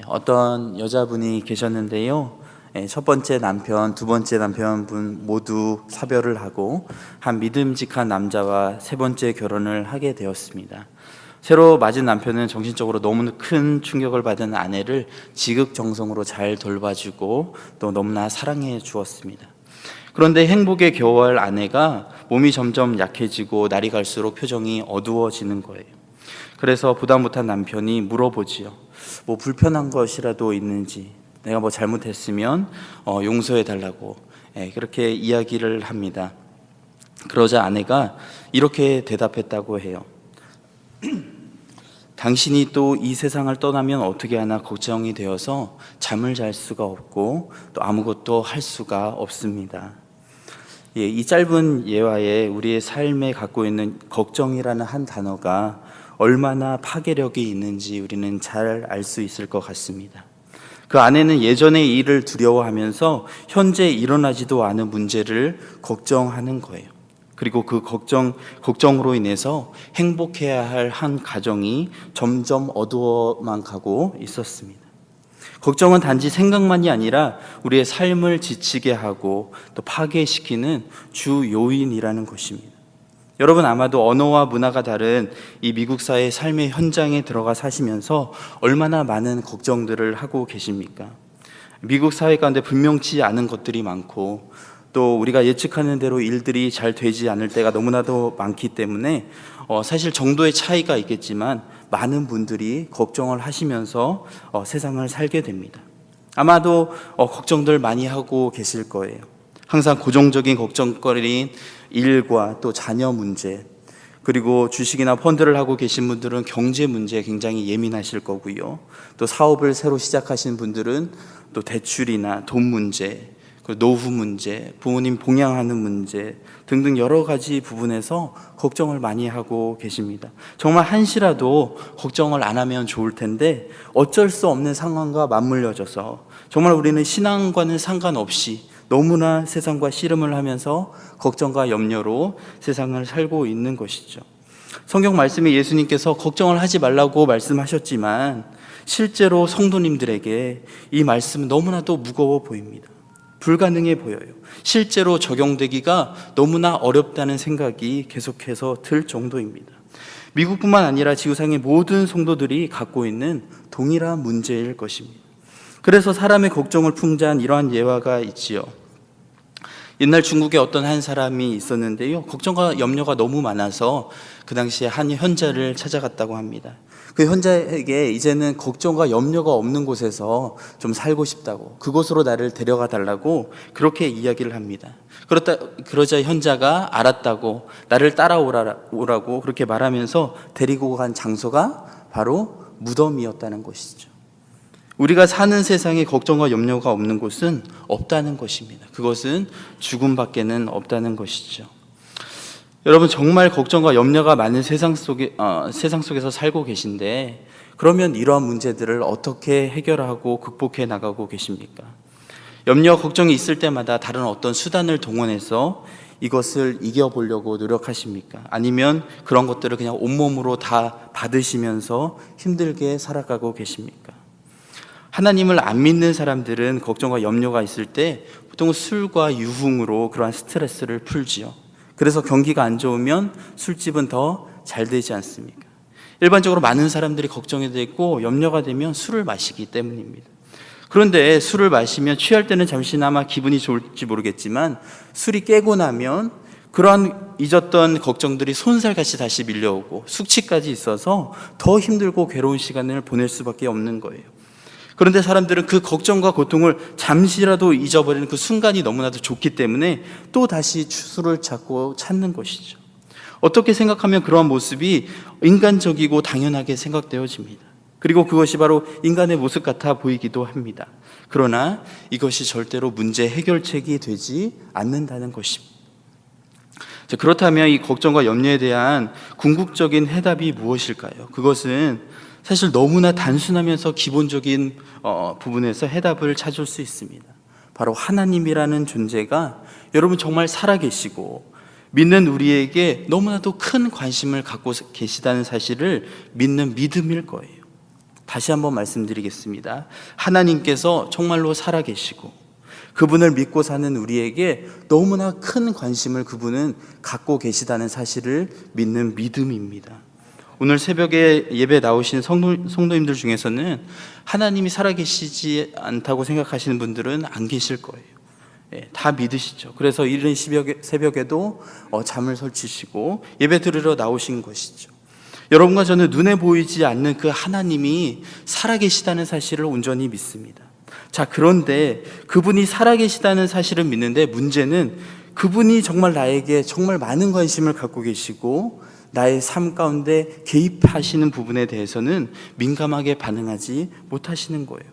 어떤 여자분이 계셨는데요. 첫 번째 남편, 두 번째 남편분 모두 사별을 하고 한 믿음직한 남자와 세 번째 결혼을 하게 되었습니다. 새로 맞은 남편은 정신적으로 너무 큰 충격을 받은 아내를 지극정성으로 잘 돌봐주고 또 너무나 사랑해 주었습니다. 그런데 행복에 겨워할 아내가 몸이 점점 약해지고 날이 갈수록 표정이 어두워지는 거예요. 그래서 부담 못한 남편이 물어보지요. 뭐 불편한 것이라도 있는지, 내가 뭐 잘못했으면 용서해 달라고 그렇게 이야기를 합니다. 그러자 아내가 이렇게 대답했다고 해요. 당신이 또 이 세상을 떠나면 어떻게 하나 걱정이 되어서 잠을 잘 수가 없고 또 아무것도 할 수가 없습니다. 이 짧은 예화에 우리의 삶에 갖고 있는 걱정이라는 한 단어가 얼마나 파괴력이 있는지 우리는 잘 알 수 있을 것 같습니다. 그 아내는 예전의 일을 두려워하면서 현재 일어나지도 않은 문제를 걱정하는 거예요. 그리고 그 걱정으로 인해서 행복해야 할 한 가정이 점점 어두워만 가고 있었습니다. 걱정은 단지 생각만이 아니라 우리의 삶을 지치게 하고 또 파괴시키는 주 요인이라는 것입니다. 여러분 아마도 언어와 문화가 다른 이 미국 사회의 삶의 현장에 들어가 사시면서 얼마나 많은 걱정들을 하고 계십니까? 미국 사회 가운데 분명치 않은 것들이 많고 또 우리가 예측하는 대로 일들이 잘 되지 않을 때가 너무나도 많기 때문에 사실 정도의 차이가 있겠지만 많은 분들이 걱정을 하시면서 세상을 살게 됩니다. 아마도 걱정들 많이 하고 계실 거예요. 항상 고정적인 걱정거리인 일과 또 자녀 문제, 그리고 주식이나 펀드를 하고 계신 분들은 경제 문제에 굉장히 예민하실 거고요. 또 사업을 새로 시작하신 분들은 또 대출이나 돈 문제, 노후 문제, 부모님 봉양하는 문제 등등 여러 가지 부분에서 걱정을 많이 하고 계십니다. 정말 한시라도 걱정을 안 하면 좋을 텐데 어쩔 수 없는 상황과 맞물려져서 정말 우리는 신앙과는 상관없이 너무나 세상과 씨름을 하면서 걱정과 염려로 세상을 살고 있는 것이죠. 성경 말씀에 예수님께서 걱정을 하지 말라고 말씀하셨지만 실제로 성도님들에게 이 말씀은 너무나도 무거워 보입니다. 불가능해 보여요. 실제로 적용되기가 너무나 어렵다는 생각이 계속해서 들 정도입니다. 미국뿐만 아니라 지구상의 모든 성도들이 갖고 있는 동일한 문제일 것입니다. 그래서 사람의 걱정을 풍자한 이러한 예화가 있지요. 옛날 중국에 어떤 한 사람이 있었는데요, 걱정과 염려가 너무 많아서 그 당시에 한 현자를 찾아갔다고 합니다. 그 현자에게 이제는 걱정과 염려가 없는 곳에서 좀 살고 싶다고, 그곳으로 나를 데려가 달라고 그렇게 이야기를 합니다. 그러자 현자가 알았다고, 나를 따라오라고 그렇게 말하면서 데리고 간 장소가 바로 무덤이었다는 것이죠. 우리가 사는 세상에 걱정과 염려가 없는 곳은 없다는 것입니다. 그것은 죽음밖에는 없다는 것이죠. 여러분 정말 걱정과 염려가 많은 세상 속에서 살고 계신데 그러면 이러한 문제들을 어떻게 해결하고 극복해 나가고 계십니까? 염려, 걱정이 있을 때마다 다른 어떤 수단을 동원해서 이것을 이겨보려고 노력하십니까? 아니면 그런 것들을 그냥 온몸으로 다 받으시면서 힘들게 살아가고 계십니까? 하나님을 안 믿는 사람들은 걱정과 염려가 있을 때 보통 술과 유흥으로 그러한 스트레스를 풀지요. 그래서 경기가 안 좋으면 술집은 더 잘 되지 않습니까? 일반적으로 많은 사람들이 걱정이 되고 염려가 되면 술을 마시기 때문입니다. 그런데 술을 마시면 취할 때는 잠시나마 기분이 좋을지 모르겠지만 술이 깨고 나면 그러한 잊었던 걱정들이 손살같이 다시 밀려오고 숙취까지 있어서 더 힘들고 괴로운 시간을 보낼 수밖에 없는 거예요. 그런데 사람들은 그 걱정과 고통을 잠시라도 잊어버리는 그 순간이 너무나도 좋기 때문에 또 다시 술을 찾는 것이죠. 어떻게 생각하면 그러한 모습이 인간적이고 당연하게 생각되어집니다. 그리고 그것이 바로 인간의 모습 같아 보이기도 합니다. 그러나 이것이 절대로 문제 해결책이 되지 않는다는 것입니다. 그렇다면 이 걱정과 염려에 대한 궁극적인 해답이 무엇일까요? 그것은 사실 너무나 단순하면서 기본적인 부분에서 해답을 찾을 수 있습니다. 바로 하나님이라는 존재가 여러분 정말 살아계시고 믿는 우리에게 너무나도 큰 관심을 갖고 계시다는 사실을 믿는 믿음일 거예요. 다시 한번 말씀드리겠습니다. 하나님께서 정말로 살아계시고 그분을 믿고 사는 우리에게 너무나 큰 관심을 그분은 갖고 계시다는 사실을 믿는 믿음입니다. 오늘 새벽에 예배 나오신 성도님들 중에서는 하나님이 살아계시지 않다고 생각하시는 분들은 안 계실 거예요. 다 믿으시죠. 그래서 이른 새벽에도 잠을 설치시고 예배 드리러 나오신 것이죠. 여러분과 저는 눈에 보이지 않는 그 하나님이 살아계시다는 사실을 온전히 믿습니다. 자, 그런데 그분이 살아계시다는 사실을 믿는데 문제는 그분이 정말 나에게 정말 많은 관심을 갖고 계시고 나의 삶 가운데 개입하시는 부분에 대해서는 민감하게 반응하지 못하시는 거예요.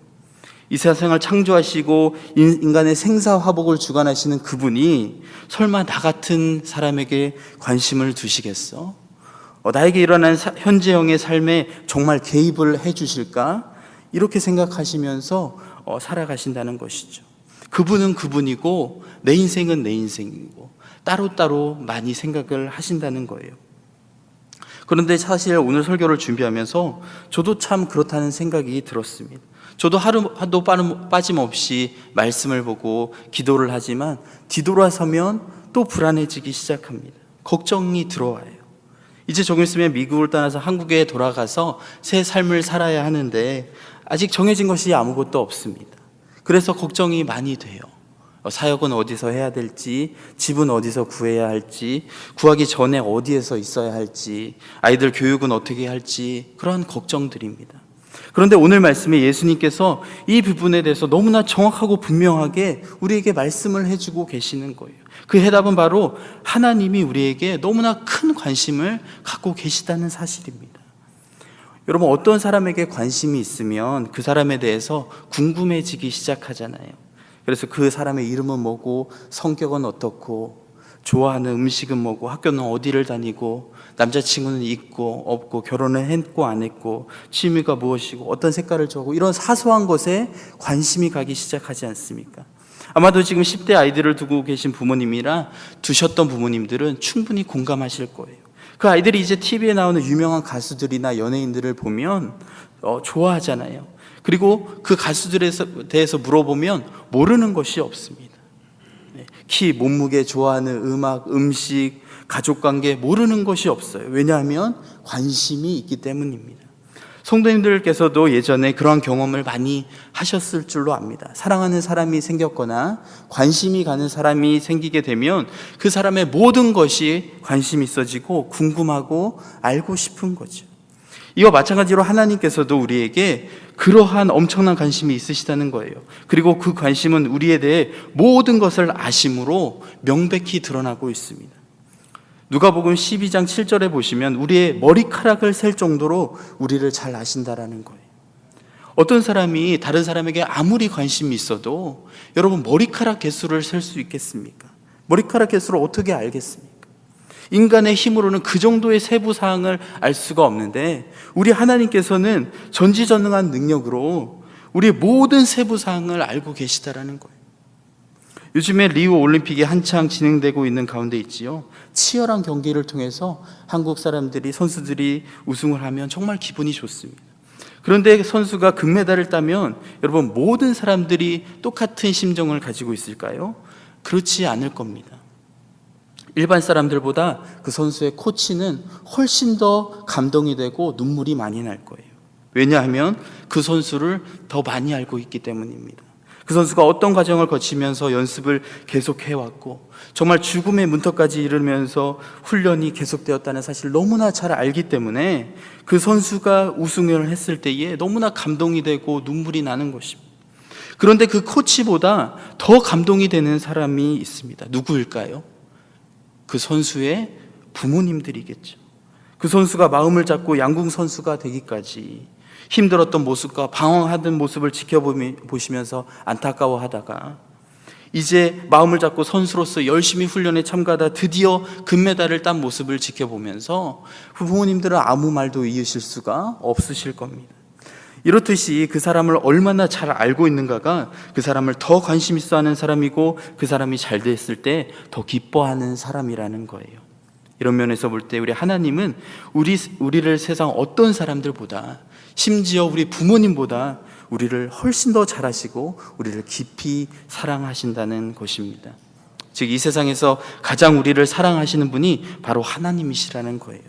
이 세상을 창조하시고 인간의 생사화복을 주관하시는 그분이 설마 나 같은 사람에게 관심을 두시겠어? 나에게 일어난 현재형의 삶에 정말 개입을 해 주실까? 이렇게 생각하시면서 살아가신다는 것이죠. 그분은 그분이고 내 인생은 내 인생이고 따로따로 많이 생각을 하신다는 거예요. 그런데 사실 오늘 설교를 준비하면서 저도 참 그렇다는 생각이 들었습니다. 저도 하루도 빠짐없이 말씀을 보고 기도를 하지만 뒤돌아서면 또 불안해지기 시작합니다. 걱정이 들어와요. 이제 조금 있으면 미국을 떠나서 한국에 돌아가서 새 삶을 살아야 하는데 아직 정해진 것이 아무것도 없습니다. 그래서 걱정이 많이 돼요. 사역은 어디서 해야 될지, 집은 어디서 구해야 할지, 구하기 전에 어디에서 있어야 할지, 아이들 교육은 어떻게 할지, 그러한 걱정들입니다. 그런데 오늘 말씀에 예수님께서 이 부분에 대해서 너무나 정확하고 분명하게 우리에게 말씀을 해주고 계시는 거예요. 그 해답은 바로 하나님이 우리에게 너무나 큰 관심을 갖고 계시다는 사실입니다. 여러분, 어떤 사람에게 관심이 있으면 그 사람에 대해서 궁금해지기 시작하잖아요. 그래서 그 사람의 이름은 뭐고, 성격은 어떻고, 좋아하는 음식은 뭐고, 학교는 어디를 다니고, 남자친구는 있고 없고, 결혼을 했고 안 했고, 취미가 무엇이고, 어떤 색깔을 좋아하고, 이런 사소한 것에 관심이 가기 시작하지 않습니까? 아마도 지금 10대 아이들을 두고 계신 부모님이라 두셨던 부모님들은 충분히 공감하실 거예요. 그 아이들이 이제 TV에 나오는 유명한 가수들이나 연예인들을 보면 좋아하잖아요. 그리고 그 가수들에 대해서 물어보면 모르는 것이 없습니다. 키, 몸무게, 좋아하는 음악, 음식, 가족관계 모르는 것이 없어요. 왜냐하면 관심이 있기 때문입니다. 성도님들께서도 예전에 그러한 경험을 많이 하셨을 줄로 압니다. 사랑하는 사람이 생겼거나 관심이 가는 사람이 생기게 되면 그 사람의 모든 것이 관심이 있어지고 궁금하고 알고 싶은 거죠. 이와 마찬가지로 하나님께서도 우리에게 그러한 엄청난 관심이 있으시다는 거예요. 그리고 그 관심은 우리에 대해 모든 것을 아심으로 명백히 드러나고 있습니다. 누가복음 12장 7절에 보시면 우리의 머리카락을 셀 정도로 우리를 잘 아신다라는 거예요. 어떤 사람이 다른 사람에게 아무리 관심이 있어도 여러분 머리카락 개수를 셀 수 있겠습니까? 머리카락 개수를 어떻게 알겠습니까? 인간의 힘으로는 그 정도의 세부 사항을 알 수가 없는데 우리 하나님께서는 전지전능한 능력으로 우리의 모든 세부 사항을 알고 계시다라는 거예요. 요즘에 리우 올림픽이 한창 진행되고 있는 가운데 있지요. 치열한 경기를 통해서 한국 사람들이, 선수들이 우승을 하면 정말 기분이 좋습니다. 그런데 선수가 금메달을 따면 여러분 모든 사람들이 똑같은 심정을 가지고 있을까요? 그렇지 않을 겁니다. 일반 사람들보다 그 선수의 코치는 훨씬 더 감동이 되고 눈물이 많이 날 거예요. 왜냐하면 그 선수를 더 많이 알고 있기 때문입니다. 그 선수가 어떤 과정을 거치면서 연습을 계속해왔고 정말 죽음의 문턱까지 이르면서 훈련이 계속되었다는 사실을 너무나 잘 알기 때문에 그 선수가 우승을 했을 때에 너무나 감동이 되고 눈물이 나는 것입니다. 그런데 그 코치보다 더 감동이 되는 사람이 있습니다. 누구일까요? 그 선수의 부모님들이겠죠. 그 선수가 마음을 잡고 양궁 선수가 되기까지 힘들었던 모습과 방황하던 모습을 지켜보시면서 안타까워하다가 이제 마음을 잡고 선수로서 열심히 훈련에 참가하다 드디어 금메달을 딴 모습을 지켜보면서 그 부모님들은 아무 말도 이으실 수가 없으실 겁니다. 이렇듯이 그 사람을 얼마나 잘 알고 있는가가 그 사람을 더 관심 있어 하는 사람이고 그 사람이 잘 됐을 때 더 기뻐하는 사람이라는 거예요. 이런 면에서 볼 때 우리 하나님은 우리를 세상 어떤 사람들보다 심지어 우리 부모님보다 우리를 훨씬 더 잘하시고 우리를 깊이 사랑하신다는 것입니다. 즉, 이 세상에서 가장 우리를 사랑하시는 분이 바로 하나님이시라는 거예요.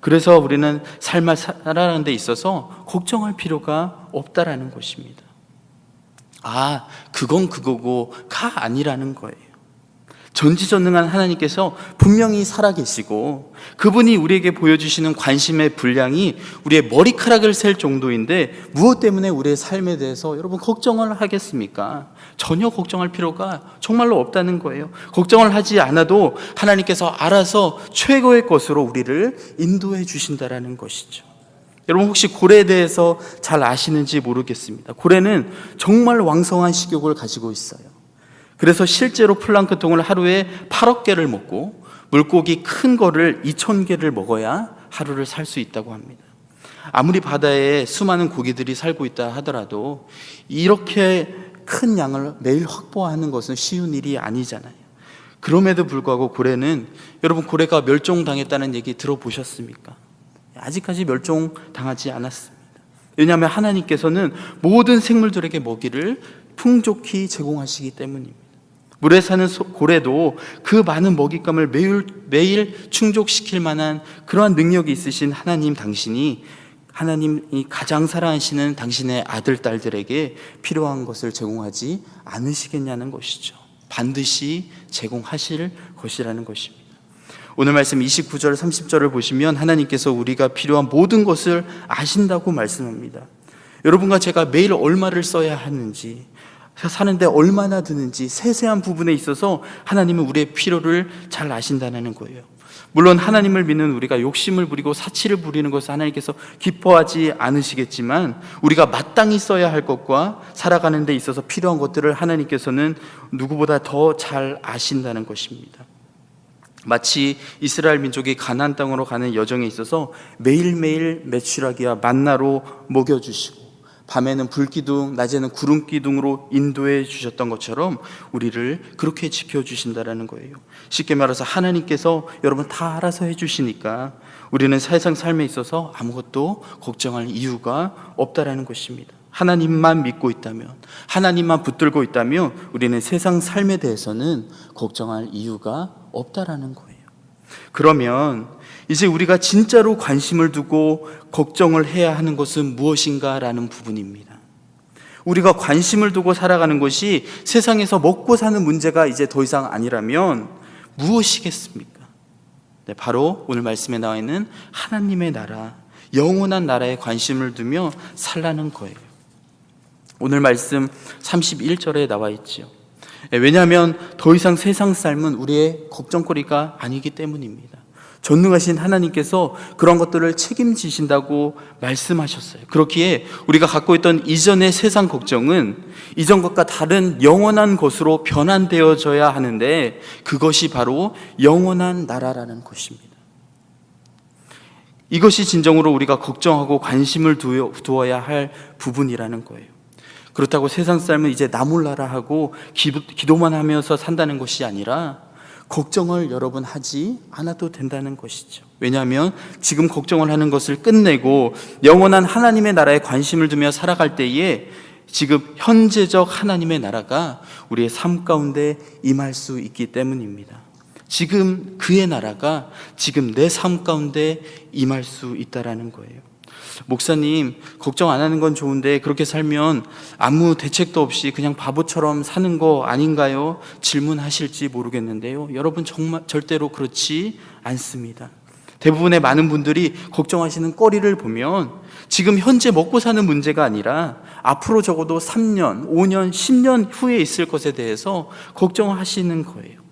그래서 우리는 삶을 살아가는 데 있어서 걱정할 필요가 없다라는 것입니다. 그건 그거고가 아니라는 거예요. 전지전능한 하나님께서 분명히 살아계시고 그분이 우리에게 보여주시는 관심의 분량이 우리의 머리카락을 셀 정도인데 무엇 때문에 우리의 삶에 대해서 여러분 걱정을 하겠습니까? 전혀 걱정할 필요가 정말로 없다는 거예요. 걱정을 하지 않아도 하나님께서 알아서 최고의 것으로 우리를 인도해 주신다라는 것이죠. 여러분 혹시 고래에 대해서 잘 아시는지 모르겠습니다. 고래는 정말 왕성한 식욕을 가지고 있어요. 그래서 실제로 플랑크톤을 하루에 8억 개를 먹고 물고기 큰 거를 2,000개를 먹어야 하루를 살 수 있다고 합니다. 아무리 바다에 수많은 고기들이 살고 있다 하더라도 이렇게 큰 양을 매일 확보하는 것은 쉬운 일이 아니잖아요. 그럼에도 불구하고 고래는, 여러분 고래가 멸종당했다는 얘기 들어보셨습니까? 아직까지 멸종당하지 않았습니다. 왜냐하면 하나님께서는 모든 생물들에게 먹이를 풍족히 제공하시기 때문입니다. 물에 사는 고래도 그 많은 먹잇감을 매일 충족시킬 만한 그러한 능력이 있으신 하나님 당신이, 하나님이 가장 사랑하시는 당신의 아들, 딸들에게 필요한 것을 제공하지 않으시겠냐는 것이죠. 반드시 제공하실 것이라는 것입니다. 오늘 말씀 29절 30절을 보시면 하나님께서 우리가 필요한 모든 것을 아신다고 말씀합니다. 여러분과 제가 매일 얼마를 써야 하는지, 사는데 얼마나 드는지 세세한 부분에 있어서 하나님은 우리의 필요를 잘 아신다는 거예요. 물론 하나님을 믿는 우리가 욕심을 부리고 사치를 부리는 것을 하나님께서 기뻐하지 않으시겠지만 우리가 마땅히 써야 할 것과 살아가는 데 있어서 필요한 것들을 하나님께서는 누구보다 더 잘 아신다는 것입니다. 마치 이스라엘 민족이 가나안 땅으로 가는 여정에 있어서 매일매일 메추라기와 만나로 먹여주시고 밤에는 불기둥, 낮에는 구름기둥으로 인도해 주셨던 것처럼 우리를 그렇게 지켜주신다는 거예요. 쉽게 말해서 하나님께서 여러분 다 알아서 해주시니까 우리는 세상 삶에 있어서 아무것도 걱정할 이유가 없다라는 것입니다. 하나님만 믿고 있다면, 하나님만 붙들고 있다면 우리는 세상 삶에 대해서는 걱정할 이유가 없다라는 거예요. 그러면 이제 우리가 진짜로 관심을 두고 걱정을 해야 하는 것은 무엇인가라는 부분입니다. 우리가 관심을 두고 살아가는 것이 세상에서 먹고 사는 문제가 이제 더 이상 아니라면 무엇이겠습니까? 네, 바로 오늘 말씀에 나와 있는 하나님의 나라, 영원한 나라에 관심을 두며 살라는 거예요. 오늘 말씀 31절에 나와 있죠. 왜냐하면 더 이상 세상 삶은 우리의 걱정거리가 아니기 때문입니다. 전능하신 하나님께서 그런 것들을 책임지신다고 말씀하셨어요. 그렇기에 우리가 갖고 있던 이전의 세상 걱정은 이전 것과 다른 영원한 것으로 변환되어져야 하는데 그것이 바로 영원한 나라라는 것입니다. 이것이 진정으로 우리가 걱정하고 관심을 두어야 할 부분이라는 거예요. 그렇다고 세상 삶은 이제 나 몰라라 하고 기도만 하면서 산다는 것이 아니라 걱정을 여러분 하지 않아도 된다는 것이죠. 왜냐하면 지금 걱정을 하는 것을 끝내고 영원한 하나님의 나라에 관심을 두며 살아갈 때에 지금 현재적 하나님의 나라가 우리의 삶 가운데 임할 수 있기 때문입니다. 지금 그의 나라가 지금 내 삶 가운데 임할 수 있다라는 거예요. 목사님, 걱정 안 하는 건 좋은데 그렇게 살면 아무 대책도 없이 그냥 바보처럼 사는 거 아닌가요? 질문하실지 모르겠는데요. 여러분 정말 절대로 그렇지 않습니다. 대부분의 많은 분들이 걱정하시는 거리를 보면 지금 현재 먹고 사는 문제가 아니라 앞으로 적어도 3년, 5년, 10년 후에 있을 것에 대해서 걱정하시는 거예요.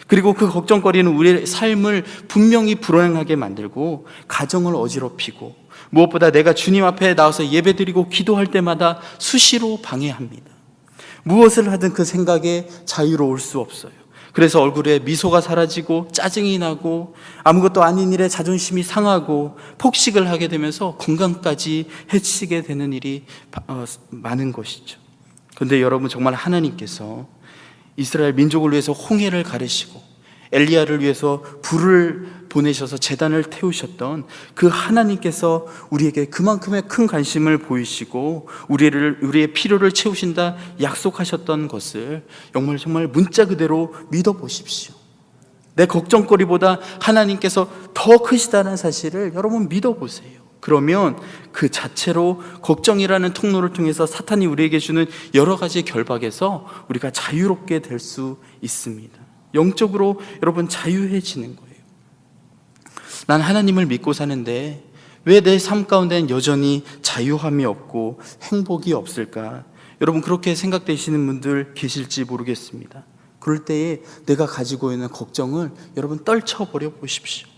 그리고 그 걱정거리는 우리의 삶을 분명히 불행하게 만들고 가정을 어지럽히고 무엇보다 내가 주님 앞에 나와서 예배드리고 기도할 때마다 수시로 방해합니다. 무엇을 하든 그 생각에 자유로울 수 없어요. 그래서 얼굴에 미소가 사라지고 짜증이 나고 아무것도 아닌 일에 자존심이 상하고 폭식을 하게 되면서 건강까지 해치게 되는 일이 많은 것이죠. 그런데 여러분 정말 하나님께서 이스라엘 민족을 위해서 홍해를 가르시고 엘리야를 위해서 불을 보내셔서 제단을 태우셨던 그 하나님께서 우리에게 그만큼의 큰 관심을 보이시고 우리의 필요를 채우신다 약속하셨던 것을 정말 문자 그대로 믿어보십시오. 내 걱정거리보다 하나님께서 더 크시다는 사실을 여러분 믿어보세요. 그러면 그 자체로 걱정이라는 통로를 통해서 사탄이 우리에게 주는 여러 가지 결박에서 우리가 자유롭게 될 수 있습니다. 영적으로 여러분 자유해지는 거예요. 난 하나님을 믿고 사는데 왜 내 삶 가운데는 여전히 자유함이 없고 행복이 없을까? 여러분 그렇게 생각되시는 분들 계실지 모르겠습니다. 그럴 때에 내가 가지고 있는 걱정을 여러분 떨쳐버려 보십시오.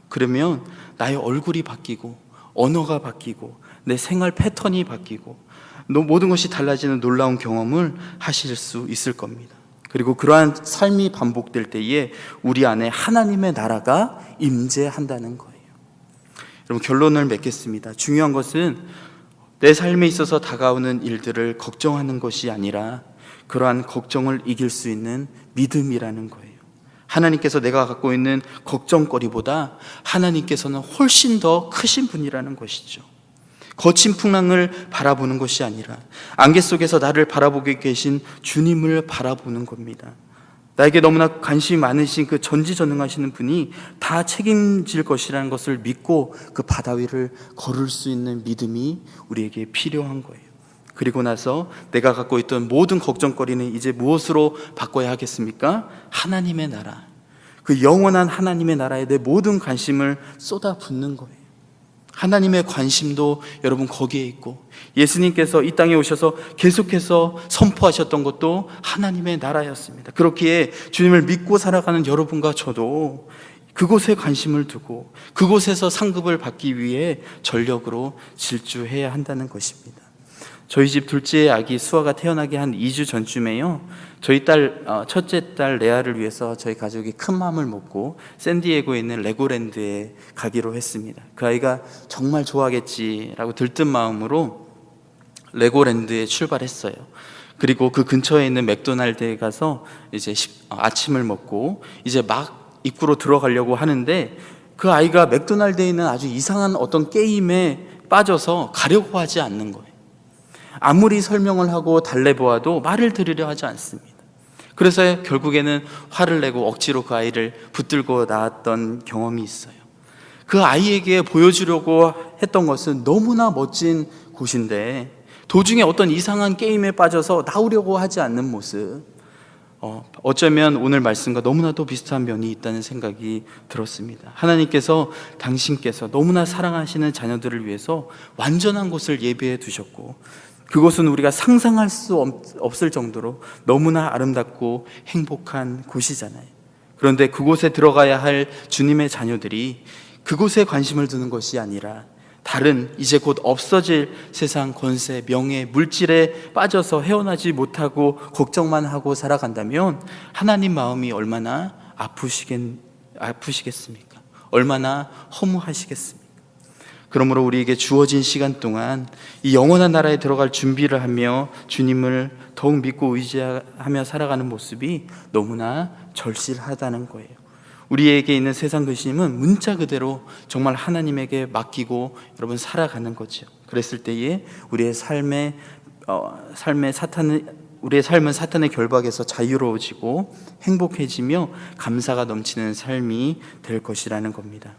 그러면 나의 얼굴이 바뀌고 언어가 바뀌고 내 생활 패턴이 바뀌고 모든 것이 달라지는 놀라운 경험을 하실 수 있을 겁니다. 그리고 그러한 삶이 반복될 때에 우리 안에 하나님의 나라가 임재한다는 거예요. 여러분 결론을 맺겠습니다. 중요한 것은 내 삶에 있어서 다가오는 일들을 걱정하는 것이 아니라 그러한 걱정을 이길 수 있는 믿음이라는 거예요. 하나님께서 내가 갖고 있는 걱정거리보다 하나님께서는 훨씬 더 크신 분이라는 것이죠. 거친 풍랑을 바라보는 것이 아니라 안개 속에서 나를 바라보고 계신 주님을 바라보는 겁니다. 나에게 너무나 관심이 많으신 그 전지전능하시는 분이 다 책임질 것이라는 것을 믿고 그 바다 위를 걸을 수 있는 믿음이 우리에게 필요한 거예요. 그리고 나서 내가 갖고 있던 모든 걱정거리는 이제 무엇으로 바꿔야 하겠습니까? 하나님의 나라, 그 영원한 하나님의 나라에 내 모든 관심을 쏟아붓는 거예요. 하나님의 관심도 여러분 거기에 있고, 예수님께서 이 땅에 오셔서 계속해서 선포하셨던 것도 하나님의 나라였습니다. 그렇기에 주님을 믿고 살아가는 여러분과 저도 그곳에 관심을 두고 그곳에서 상급을 받기 위해 전력으로 질주해야 한다는 것입니다. 저희 집 둘째 아기 수아가 태어나기 한 2주 전쯤에요, 저희 첫째 딸 레아를 위해서 저희 가족이 큰 마음을 먹고 샌디에고에 있는 레고랜드에 가기로 했습니다. 그 아이가 정말 좋아하겠지라고 들뜬 마음으로 레고랜드에 출발했어요. 그리고 그 근처에 있는 맥도날드에 가서 이제 아침을 먹고 이제 막 입구로 들어가려고 하는데, 그 아이가 맥도날드에 있는 아주 이상한 어떤 게임에 빠져서 가려고 하지 않는 거예요. 아무리 설명을 하고 달래보아도 말을 들으려 하지 않습니다. 그래서 결국에는 화를 내고 억지로 그 아이를 붙들고 나왔던 경험이 있어요. 그 아이에게 보여주려고 했던 것은 너무나 멋진 곳인데 도중에 어떤 이상한 게임에 빠져서 나오려고 하지 않는 모습, 어쩌면 오늘 말씀과 너무나도 비슷한 면이 있다는 생각이 들었습니다. 하나님께서 당신께서 너무나 사랑하시는 자녀들을 위해서 완전한 곳을 예비해 두셨고, 그곳은 우리가 상상할 수 없을 정도로 너무나 아름답고 행복한 곳이잖아요. 그런데 그곳에 들어가야 할 주님의 자녀들이 그곳에 관심을 두는 것이 아니라 다른 이제 곧 없어질 세상 권세, 명예, 물질에 빠져서 헤어나지 못하고 걱정만 하고 살아간다면 하나님 마음이 얼마나 아프시겠습니까? 얼마나 허무하시겠습니까? 그러므로 우리에게 주어진 시간 동안 이 영원한 나라에 들어갈 준비를 하며 주님을 더욱 믿고 의지하며 살아가는 모습이 너무나 절실하다는 거예요. 우리에게 있는 세상 근심은 문자 그대로 정말 하나님에게 맡기고 여러분 살아가는 거죠. 그랬을 때에 우리의 삶은 사탄의 결박에서 자유로워지고 행복해지며 감사가 넘치는 삶이 될 것이라는 겁니다.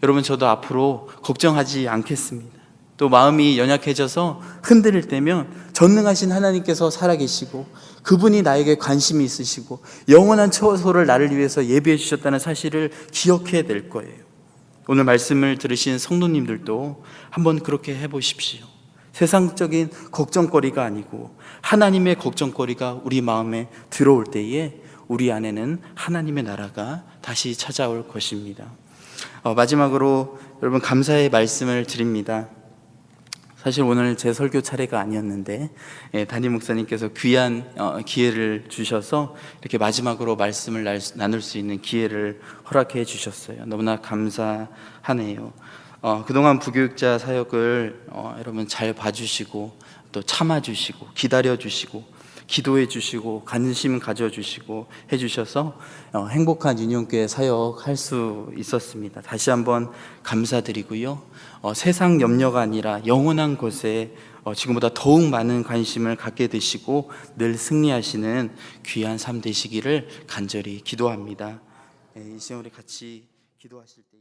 여러분, 저도 앞으로 걱정하지 않겠습니다. 또 마음이 연약해져서 흔들릴 때면 전능하신 하나님께서 살아계시고 그분이 나에게 관심이 있으시고 영원한 처소를 나를 위해서 예비해 주셨다는 사실을 기억해야 될 거예요. 오늘 말씀을 들으신 성도님들도 한번 그렇게 해보십시오. 세상적인 걱정거리가 아니고 하나님의 걱정거리가 우리 마음에 들어올 때에 우리 안에는 하나님의 나라가 다시 찾아올 것입니다. 마지막으로 여러분 감사의 말씀을 드립니다. 사실 오늘 제 설교 차례가 아니었는데 담임 목사님께서 귀한 기회를 주셔서 이렇게 마지막으로 말씀을 나눌 수 있는 기회를 허락해 주셨어요. 너무나 감사하네요. 그동안 부교육자 사역을 여러분 잘 봐주시고 또 참아주시고 기다려주시고 기도해 주시고 관심 가져주시고 해주셔서 행복한 유년교회 사역할 수 있었습니다. 다시 한번 감사드리고요. 세상 염려가 아니라 영원한 것에 지금보다 더욱 많은 관심을 갖게 되시고 늘 승리하시는 귀한 삶 되시기를 간절히 기도합니다. 이 시간 우리 같이 기도하실 때에